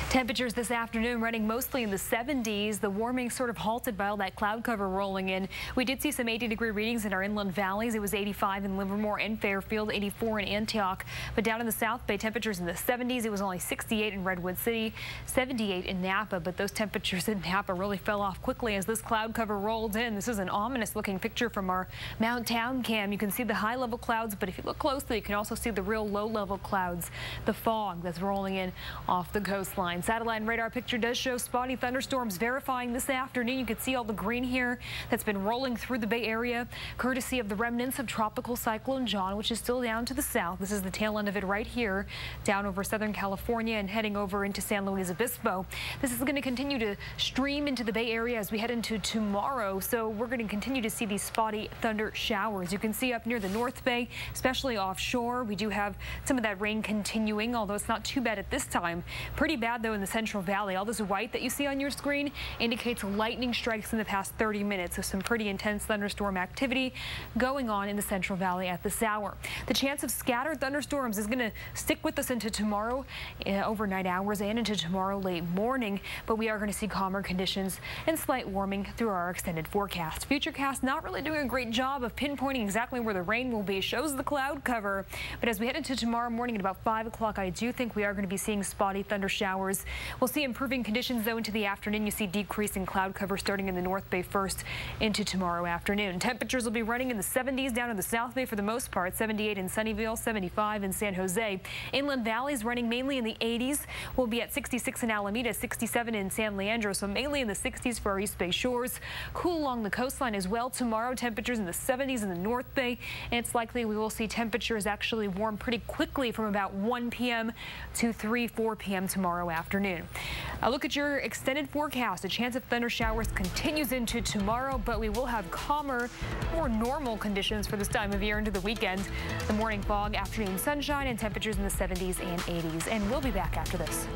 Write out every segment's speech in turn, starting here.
Temperatures this afternoon running mostly in the 70s. The warming sort of halted by all that cloud cover rolling in. We did see some 80-degree readings in our inland valleys. It was 85 in Livermore and Fairfield, 84 in Antioch. But down in the South Bay, temperatures in the 70s. It was only 68 in Redwood City, 78 in Napa. But those temperatures in Napa really fell off quickly as this cloud cover rolled in. This is an ominous looking picture from our Mount Town cam. You can see the high level clouds, but if you look closely, you can also see the real low level clouds, the fog that's rolling in off the coastline. Satellite and radar picture does show spotty thunderstorms verifying this afternoon. You can see all the green here that's been rolling through the Bay Area, courtesy of the remnants of Tropical Cyclone John, which is still down to the south. This is the tail end of it right here, down over Southern California and heading over into San Luis Obispo. This is going to continue to stream into the Bay Area as we head into tomorrow, so we're going to continue to see these spotty thunder showers. You can see up near the North Bay, especially offshore, we do have some of that rain continuing, although it's not too bad at this time. Pretty bad, though, in the Central Valley. All this white that you see on your screen indicates lightning strikes in the past 30 minutes, so some pretty intense thunderstorm activity going on in the Central Valley at this hour. The chance of scattered thunderstorms is going to stick with us into tomorrow overnight hours and into tomorrow late morning, but we are going to see calmer conditions and slight warming through our extended forecast. Futurecast not really doing a great job of pinpointing exactly where the rain will be. Shows the cloud cover, but as we head into tomorrow morning at about 5 o'clock, I do think we are going to be seeing spotty thunder showers. We'll see improving conditions, though, into the afternoon. You see decreasing cloud cover starting in the North Bay first into tomorrow afternoon. Temperatures will be running in the 70s down in the South Bay for the most part, 78 in Sunnyvale, 75 in San Jose. Inland valleys running mainly in the 80s. We'll be at 66 in Alameda, 67 in San Leandro, so mainly in the 60s for our East Bay shores. Cool along the coastline as well. Tomorrow, temperatures in the 70s in the North Bay, and it's likely we will see temperatures actually warm pretty quickly from about 1 p.m. to 4 p.m. tomorrow afternoon. A look at your extended forecast. A chance of thunder showers continues into tomorrow, but we will have calmer, more normal conditions for this time of year into the weekend. The morning fog, afternoon sunshine, and temperatures in the 70s and 80s. And we'll be back after this.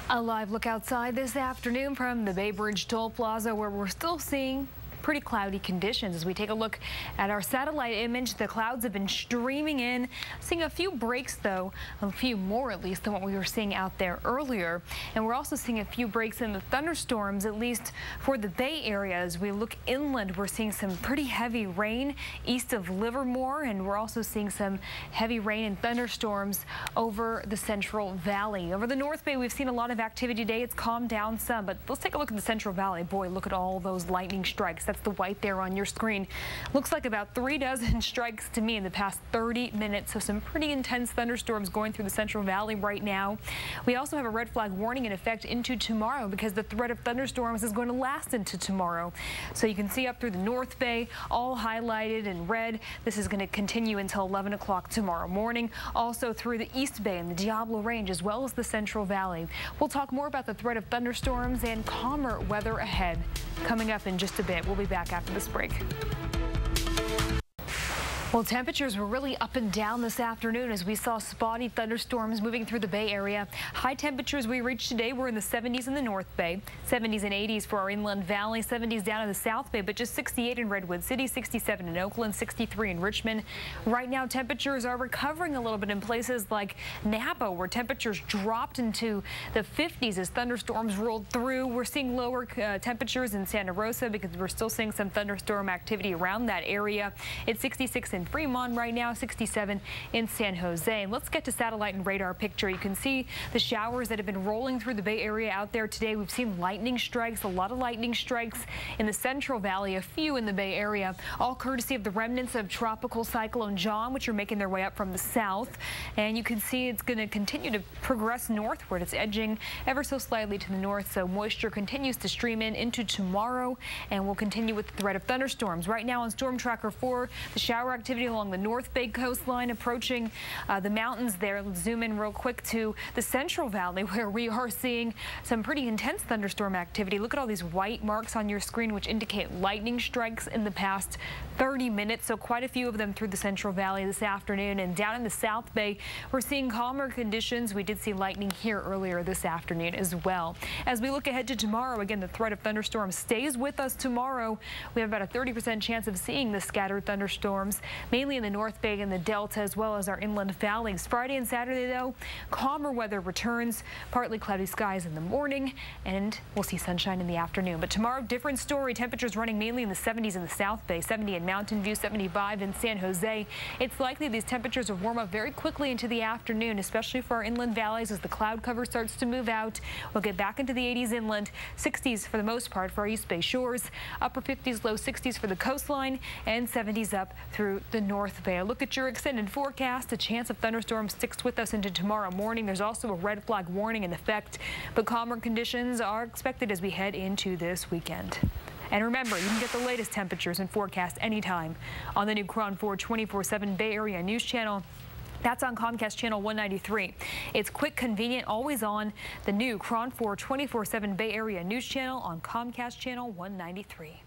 A live look outside this afternoon from the Bay Bridge Toll Plaza, where we're still seeing pretty cloudy conditions. As we take a look at our satellite image, the clouds have been streaming in, seeing a few breaks, though, a few more at least than what we were seeing out there earlier. And we're also seeing a few breaks in the thunderstorms, at least for the Bay Area. As we look inland, we're seeing some pretty heavy rain east of Livermore, and we're also seeing some heavy rain and thunderstorms over the Central Valley. Over the North Bay, we've seen a lot of activity today. It's calmed down some, but let's take a look at the Central Valley. Boy, look at all those lightning strikes. That's the white there on your screen. Looks like about 3 dozen strikes to me in the past 30 minutes. So some pretty intense thunderstorms going through the Central Valley right now. We also have a red flag warning in effect into tomorrow because the threat of thunderstorms is going to last into tomorrow. So you can see up through the North Bay, all highlighted in red. This is going to continue until 11 o'clock tomorrow morning. Also through the East Bay and the Diablo Range, as well as the Central Valley. We'll talk more about the threat of thunderstorms and calmer weather ahead coming up in just a bit. We'll be back after this break. Well, temperatures were really up and down this afternoon as we saw spotty thunderstorms moving through the Bay Area. High temperatures we reached today were in the 70s in the North Bay, 70s and 80s for our inland valley, 70s down in the South Bay, but just 68 in Redwood City, 67 in Oakland, 63 in Richmond. Right now, temperatures are recovering a little bit in places like Napa, where temperatures dropped into the 50s as thunderstorms rolled through. We're seeing lower temperatures in Santa Rosa because we're still seeing some thunderstorm activity around that area. It's 66 in Fremont right now, 67 in San Jose. And let's get to satellite and radar picture. You can see the showers that have been rolling through the Bay Area out there today. We've seen lightning strikes, a lot of lightning strikes in the Central Valley, a few in the Bay Area, all courtesy of the remnants of Tropical Cyclone John, which are making their way up from the south. And you can see it's going to continue to progress northward. It's edging ever so slightly to the north, so moisture continues to stream in into tomorrow, and we'll continue with the threat of thunderstorms. Right now on Storm Tracker 4, the shower activity along the North Bay coastline approaching the mountains there. Let's zoom in real quick to the Central Valley, where we are seeing some pretty intense thunderstorm activity. Look at all these white marks on your screen, which indicate lightning strikes in the past 30 minutes. So quite a few of them through the Central Valley this afternoon. And down in the South Bay, we're seeing calmer conditions. We did see lightning here earlier this afternoon as well. As we look ahead to tomorrow, again, the threat of thunderstorms stays with us tomorrow. We have about a 30% chance of seeing the scattered thunderstorms. mainly in the North Bay and the Delta, as well as our inland valleys. Friday and Saturday, though, calmer weather returns, partly cloudy skies in the morning, and we'll see sunshine in the afternoon. But tomorrow, different story. Temperatures running mainly in the 70s in the South Bay, 70 in Mountain View, 75 in San Jose. It's likely these temperatures will warm up very quickly into the afternoon, especially for our inland valleys as the cloud cover starts to move out. We'll get back into the 80s inland, 60s for the most part for our East Bay shores, upper 50s, low 60s for the coastline, and 70s up through the North Bay. A look at your extended forecast. A chance of thunderstorms sticks with us into tomorrow morning. There's also a red flag warning in effect, but calmer conditions are expected as we head into this weekend. And remember, you can get the latest temperatures and forecasts anytime on the new KRON 4 24/7 Bay Area News Channel. That's on Comcast Channel 193. It's quick, convenient, always on. The new KRON 4 24/7 Bay Area News Channel on Comcast Channel 193.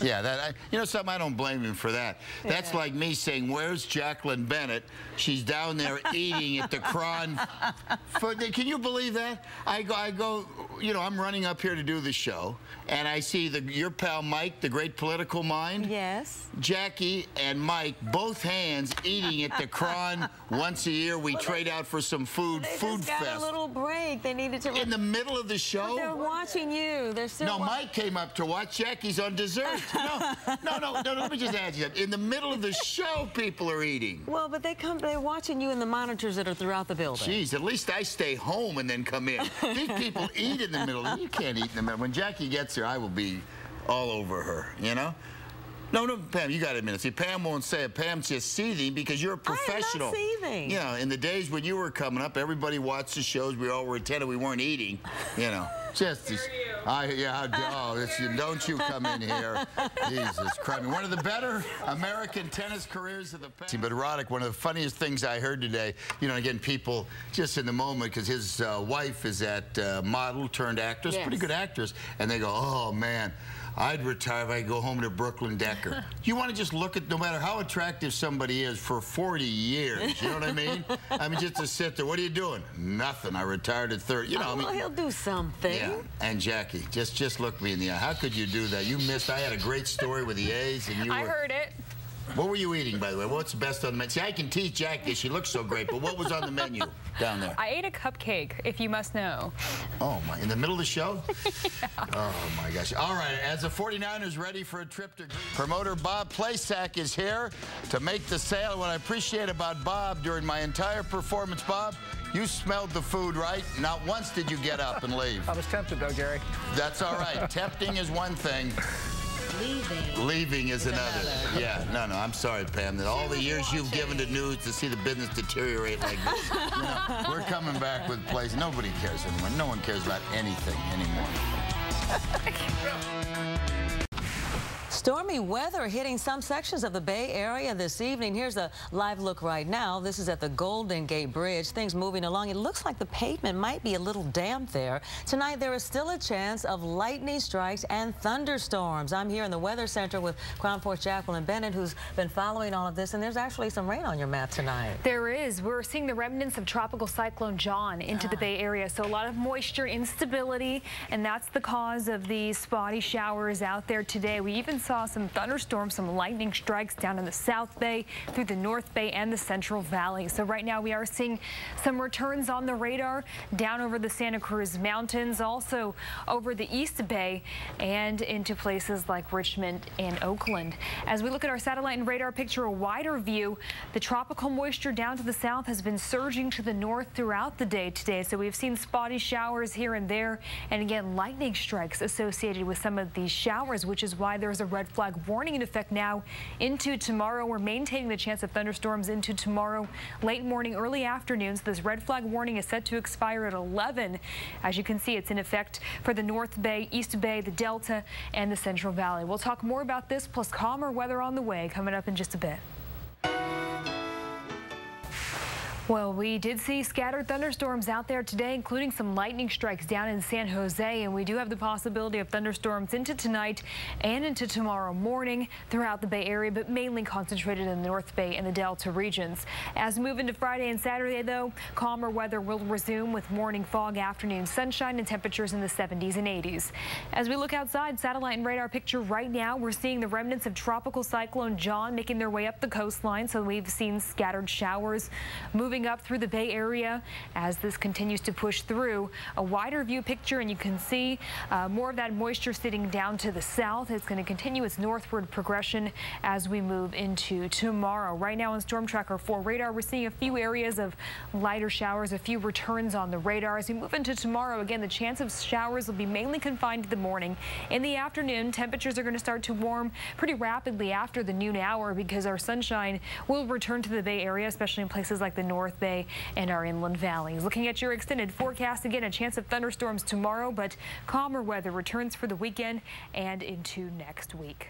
Yeah, you know something, I don't blame him for that. That's like me saying, where's Jacqueline Bennett? She's down there eating at the KRON. Can you believe that? I go, you know, I'm running up here to do the show, and I see your pal Mike, the great political mind. Yes. Jackie and Mike, both hands eating at the KRON once a year. We trade out for some food. They Food just got fest. a little break. They needed to. In the middle of the show? But they're watching you. They're still. No, Mike came up to watch. Jackie's on dessert. No, let me just add you that. In the middle of the show, people are eating. Well, but they're watching you in the monitors that are throughout the building. Jeez, at least I stay home and then come in. These people eat in the middle. You can't eat in the middle. When Jackie gets here, I will be all over her, you know? No, Pam, you got to admit it. See, Pam won't say it. Pam's just seething because you're a professional. I'm not seething. You know, in the days when you were coming up, everybody watched the shows. We all were attending. We weren't eating, you know. Just as, don't you come in here. Jesus Christ. One of the better American tennis careers of the past. But Roddick, one of the funniest things I heard today, you know, again, people just in the moment, because his wife is that model turned actress, pretty good actress, and they go, oh, man, I'd retire if I go home to Brooklyn Decker. You want to just look at, no matter how attractive somebody is, for 40 years, you know what I mean? I mean, just to sit there, what are you doing? Nothing. I retired at 30. You know, I mean, he'll do something. Yeah. And Jackie, just look me in the eye. How could you do that? You missed. I had a great story with the A's, and you were. I heard it. What were you eating, by the way? What's best on the menu? See, I can teach Jackie. She looks so great, but what was on the menu down there? I ate a cupcake, if you must know. Oh, my. In the middle of the show? Yeah. Oh, my gosh. All right. As the 49ers ready for a trip to Greece, promoter Bob Plasak is here to make the sale. What I appreciate about Bob during my entire performance, Bob, you smelled the food, right? Not once did you get up and leave. I was tempted, though, Gary. That's all right. Tempting is one thing. Leaving is another. Yeah, no, I'm sorry, Pam, that all the years you've given to news to see the business deteriorate like this. You know, we're coming back with plays. Nobody cares anymore. No one cares about anything anymore. Stormy weather hitting some sections of the Bay Area this evening. Here's a live look right now. This is at the Golden Gate Bridge. Things moving along. It looks like the pavement might be a little damp there. Tonight, there is still a chance of lightning strikes and thunderstorms. I'm here in the Weather Center with KRON 4's Jacqueline Bennett, who's been following all of this, and there's actually some rain on your map tonight. There is. We're seeing the remnants of Tropical Cyclone John into the Bay Area, so a lot of moisture, instability, and that's the cause of these spotty showers out there today. We even saw some thunderstorms, some lightning strikes down in the South Bay, through the North Bay and the Central Valley. So right now we are seeing some returns on the radar down over the Santa Cruz Mountains, also over the East Bay and into places like Richmond and Oakland. As we look at our satellite and radar picture, a wider view, the tropical moisture down to the south has been surging to the north throughout the day today. So we've seen spotty showers here and there, and again, lightning strikes associated with some of these showers, which is why there's a red flag warning in effect now into tomorrow. We're maintaining the chance of thunderstorms into tomorrow, late morning, early afternoon. So this red flag warning is set to expire at 11. As you can see, it's in effect for the North Bay, East Bay, the Delta, and the Central Valley. We'll talk more about this, plus calmer weather on the way, coming up in just a bit. Well, we did see scattered thunderstorms out there today, including some lightning strikes down in San Jose, and we do have the possibility of thunderstorms into tonight and into tomorrow morning throughout the Bay Area, but mainly concentrated in the North Bay and the Delta regions. As we move into Friday and Saturday, though, calmer weather will resume with morning fog, afternoon sunshine, and temperatures in the 70s and 80s. As we look outside, satellite and radar picture right now, we're seeing the remnants of Tropical Cyclone John making their way up the coastline, so we've seen scattered showers moving up through the Bay Area as this continues to push through. A wider view picture, and you can see more of that moisture sitting down to the south. It's going to continue its northward progression as we move into tomorrow. Right now on Storm Tracker 4 radar, we're seeing a few areas of lighter showers, a few returns on the radar. As we move into tomorrow, again, the chance of showers will be mainly confined to the morning. In the afternoon, temperatures are going to start to warm pretty rapidly after the noon hour because our sunshine will return to the Bay Area, especially in places like the North Bay and our inland valleys. Looking at your extended forecast, again, a chance of thunderstorms tomorrow, but calmer weather returns for the weekend and into next week.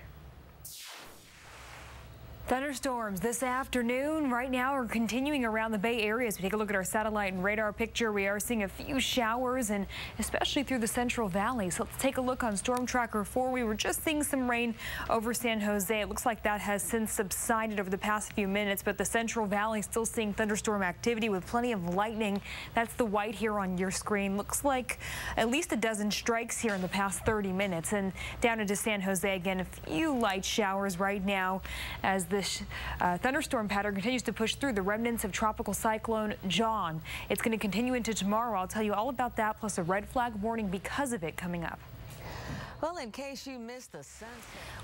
Thunderstorms this afternoon. Right now are continuing around the Bay Area. As we take a look at our satellite and radar picture, we are seeing a few showers, and especially through the Central Valley. So let's take a look on Storm Tracker 4. We were just seeing some rain over San Jose. It looks like that has since subsided over the past few minutes, but the Central Valley still seeing thunderstorm activity with plenty of lightning. That's the white here on your screen. Looks like at least a dozen strikes here in the past 30 minutes. And down into San Jose, again, a few light showers right now as this thunderstorm pattern continues to push through the remnants of Tropical Cyclone John. It's going to continue into tomorrow. I'll tell you all about that, plus a red flag warning because of it coming up. Well, in case you missed the sunset.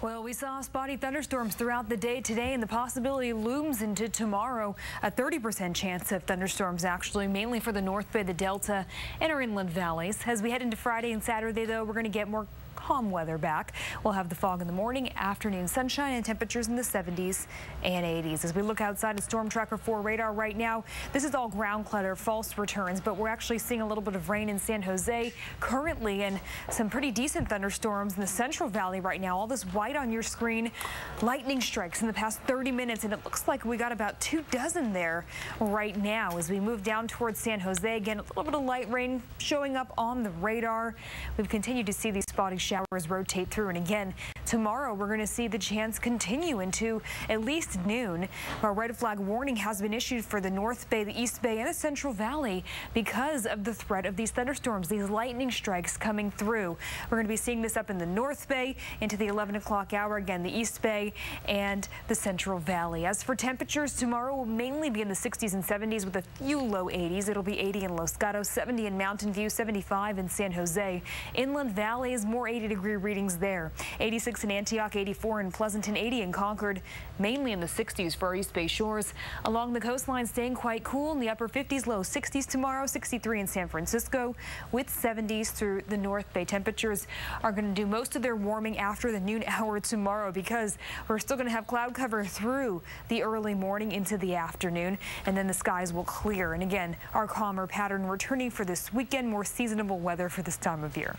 Well, we saw spotty thunderstorms throughout the day today, and the possibility looms into tomorrow. A 30% chance of thunderstorms, actually, mainly for the North Bay, the Delta, and our inland valleys. As we head into Friday and Saturday, though, we're going to get more calm weather back. We'll have the fog in the morning, afternoon sunshine, and temperatures in the 70s and 80s. As we look outside at Storm Tracker 4 radar right now, this is all ground clutter, false returns, but we're actually seeing a little bit of rain in San Jose currently, and some pretty decent thunderstorms in the Central Valley right now. All this white on your screen, lightning strikes in the past 30 minutes, and it looks like we got about 24 there right now. As we move down towards San Jose, again, a little bit of light rain showing up on the radar. We've continued to see these spotty showers rotate through, and again tomorrow we're going to see the chance continue into at least noon. A red flag warning has been issued for the North Bay, the East Bay, and the Central Valley because of the threat of these thunderstorms, these lightning strikes coming through. We're going to be seeing this up in the North Bay into the 11 o'clock hour, again the East Bay and the Central Valley. As for temperatures, tomorrow will mainly be in the 60s and 70s with a few low 80s. It'll be 80 in Los Gatos, 70 in Mountain View, 75 in San Jose. Inland valleys, more 80-degree readings there. 86 in Antioch, 84 in Pleasanton, 80 in Concord, mainly in the 60s for our East Bay shores. Along the coastline, staying quite cool in the upper 50s, low 60s tomorrow, 63 in San Francisco, with 70s through the North Bay. Temperatures are going to do most of their warming after the noon hour tomorrow because we're still going to have cloud cover through the early morning into the afternoon, and then the skies will clear. And again, our calmer pattern returning for this weekend, more seasonable weather for this time of year.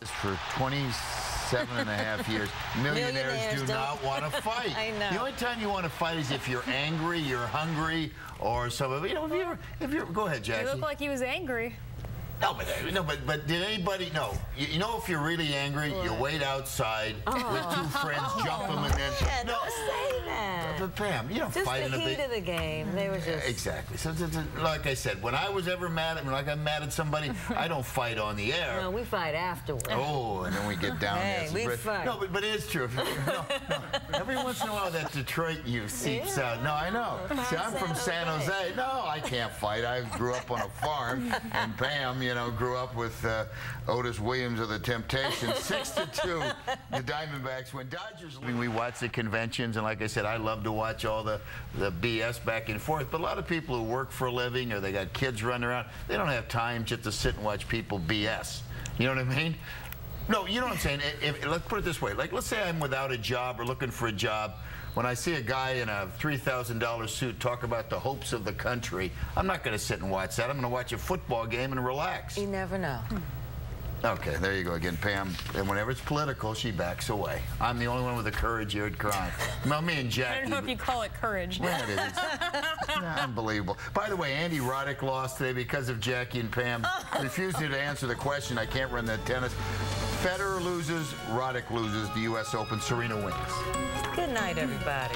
For 27.5 years, millionaires do not want to fight. I know. The only time you want to fight is if you're angry, you're hungry, or something. You know, if you're go ahead, Jackie. He looked like he was angry. No, but did anybody know? You know, if you're really angry, you wait outside with two friends, jump them, and then Don't say that. But Pam, you don't Just fight the in a heat of the game. They were just exactly. So, like I said, when I was ever mad at, like I'm mad at somebody, I don't fight on the air. No, we fight afterwards. Oh, and then we get down there. Hey, we fight. No, but it is true. No. Every once in a while, that Detroit you seeps out. No, I know. See, I'm from San Jose. No, I can't fight. I grew up on a farm, and Pam, you know, grew up with Otis Williams of the Temptations. 6-2, the Diamondbacks. When Dodgers, we watch the conventions, and like I said, I love to watch all the BS back and forth. But a lot of people who work for a living or they got kids running around, they don't have time just to sit and watch people BS. You know what I mean? No, you know what I'm saying? Let's put it this way. Like, let's say I'm without a job or looking for a job. When I see a guy in a $3,000 suit talk about the hopes of the country, I'm not going to sit and watch that. I'm going to watch a football game and relax. You never know. Okay, there you go again, Pam. And whenever it's political, she backs away. I'm the only one with the courage here at KRON. Well, me and Jackie. I don't know if you call it courage. Well, it is. Unbelievable. By the way, Andy Roddick lost today because of Jackie and Pam refusing to answer the question. I can't run that tennis. Federer loses, Roddick loses the U.S. Open. Serena wins. Good night, everybody.